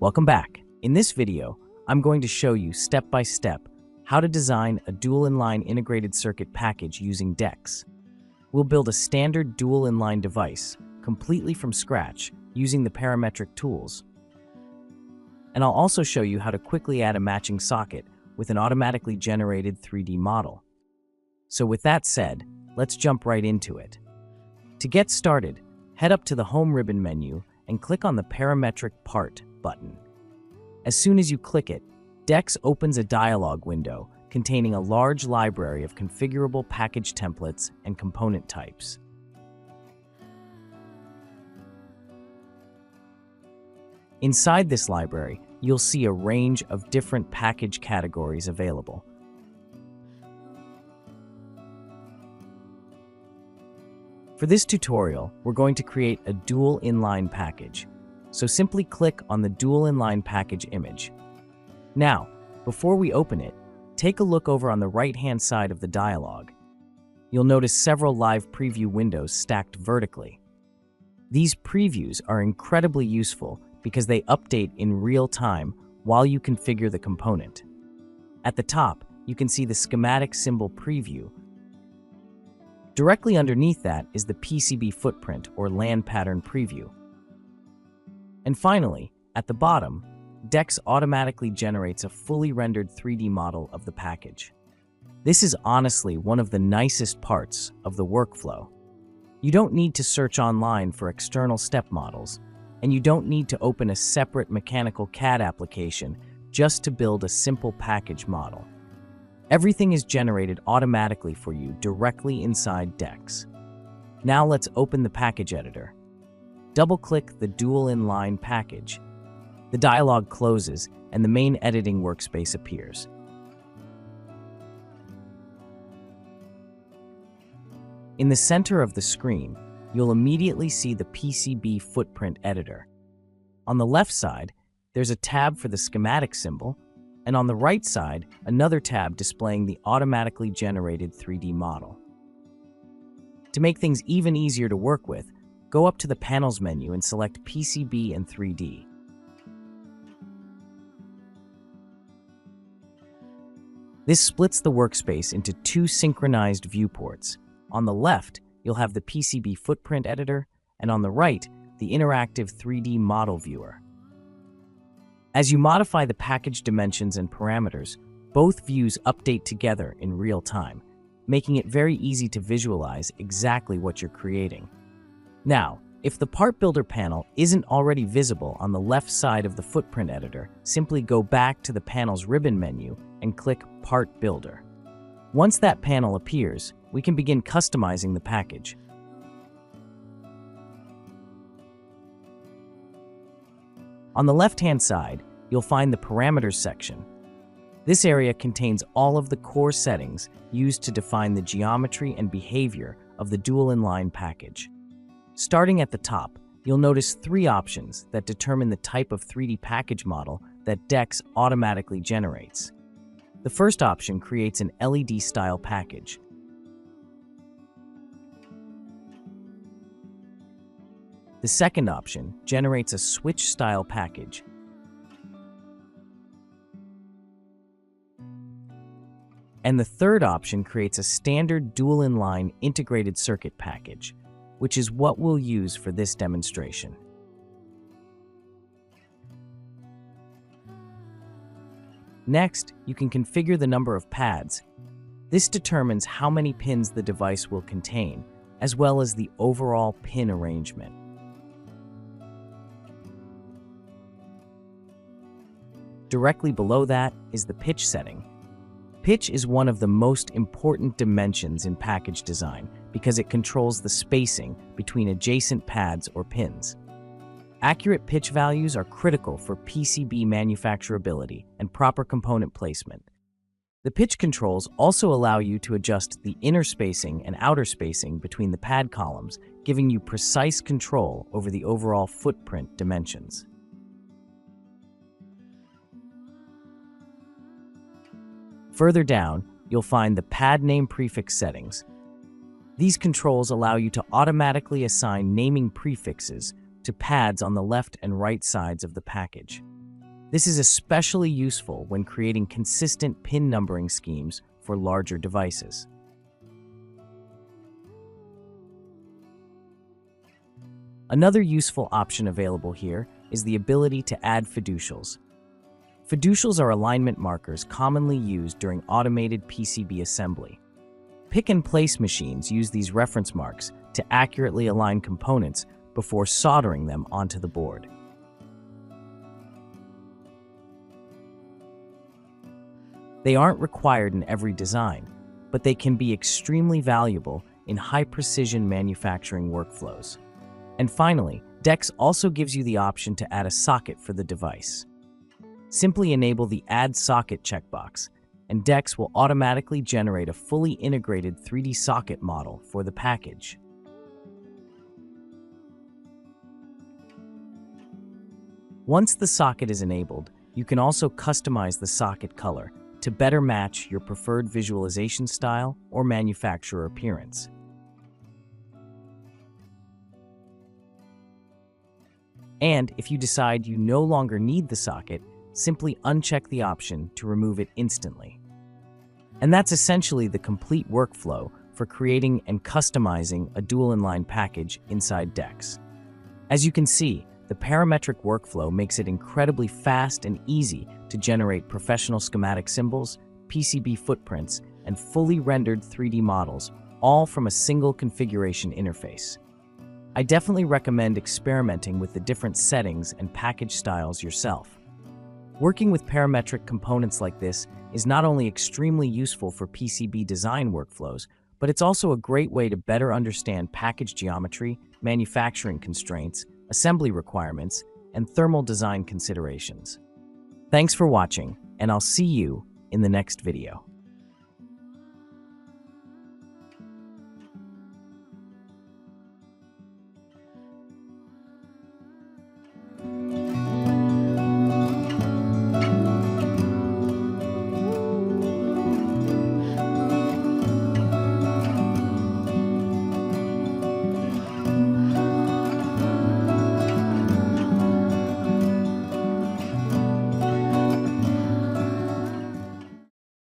Welcome back. In this video, I'm going to show you step by step how to design a dual inline integrated circuit package using DEX. We'll build a standard dual inline device completely from scratch using the Parametric tools. And I'll also show you how to quickly add a matching socket with an automatically generated 3D model. So with that said, let's jump right into it. To get started, head up to the Home ribbon menu and click on the Parametric Part button. As soon as you click it, DEX opens a dialog window containing a large library of configurable package templates and component types. Inside this library, you'll see a range of different package categories available. For this tutorial, we're going to create a dual inline package. So simply click on the dual inline package image. Now, before we open it, take a look over on the right-hand side of the dialog. You'll notice several live preview windows stacked vertically. These previews are incredibly useful because they update in real time while you configure the component. At the top, you can see the schematic symbol preview. Directly underneath that is the PCB footprint or LAN pattern preview. And finally, at the bottom, DEX automatically generates a fully rendered 3D model of the package. This is honestly one of the nicest parts of the workflow. You don't need to search online for external step models, and you don't need to open a separate mechanical CAD application just to build a simple package model. Everything is generated automatically for you directly inside DEX. Now let's open the package editor. Double-click the dual inline package. The dialog closes and the main editing workspace appears. In the center of the screen, you'll immediately see the PCB footprint editor. On the left side, there's a tab for the schematic symbol, and on the right side, another tab displaying the automatically generated 3D model. To make things even easier to work with, go up to the Panels menu and select PCB and 3D. This splits the workspace into two synchronized viewports. On the left, you'll have the PCB footprint editor, and on the right, the interactive 3D model viewer. As you modify the package dimensions and parameters, both views update together in real time, making it very easy to visualize exactly what you're creating. Now, if the Part Builder panel isn't already visible on the left side of the footprint editor, simply go back to the Panels ribbon menu and click Part Builder. Once that panel appears, we can begin customizing the package. On the left-hand side, you'll find the Parameters section. This area contains all of the core settings used to define the geometry and behavior of the dual inline package. Starting at the top, you'll notice three options that determine the type of 3D package model that DEX automatically generates. The first option creates an LED-style package. The second option generates a switch-style package. And the third option creates a standard dual inline integrated circuit package, which is what we'll use for this demonstration. Next, you can configure the number of pads. This determines how many pins the device will contain, as well as the overall pin arrangement. Directly below that is the pitch setting. Pitch is one of the most important dimensions in package design because it controls the spacing between adjacent pads or pins. Accurate pitch values are critical for PCB manufacturability and proper component placement. The pitch controls also allow you to adjust the inner spacing and outer spacing between the pad columns, giving you precise control over the overall footprint dimensions. Further down, you'll find the pad name prefix settings. These controls allow you to automatically assign naming prefixes to pads on the left and right sides of the package. This is especially useful when creating consistent pin numbering schemes for larger devices. Another useful option available here is the ability to add fiducials. Fiducials are alignment markers commonly used during automated PCB assembly. Pick-and-place machines use these reference marks to accurately align components before soldering them onto the board. They aren't required in every design, but they can be extremely valuable in high-precision manufacturing workflows. And finally, DEX also gives you the option to add a socket for the device. Simply enable the Add Socket checkbox, and DEX will automatically generate a fully integrated 3D socket model for the package. Once the socket is enabled, you can also customize the socket color to better match your preferred visualization style or manufacturer appearance. And if you decide you no longer need the socket, simply uncheck the option to remove it instantly. And that's essentially the complete workflow for creating and customizing a dual inline package inside DEX. As you can see, the parametric workflow makes it incredibly fast and easy to generate professional schematic symbols, PCB footprints, and fully rendered 3D models, all from a single configuration interface. I definitely recommend experimenting with the different settings and package styles yourself. Working with parametric components like this is not only extremely useful for PCB design workflows, but it's also a great way to better understand package geometry, manufacturing constraints, assembly requirements, and thermal design considerations. Thanks for watching, and I'll see you in the next video.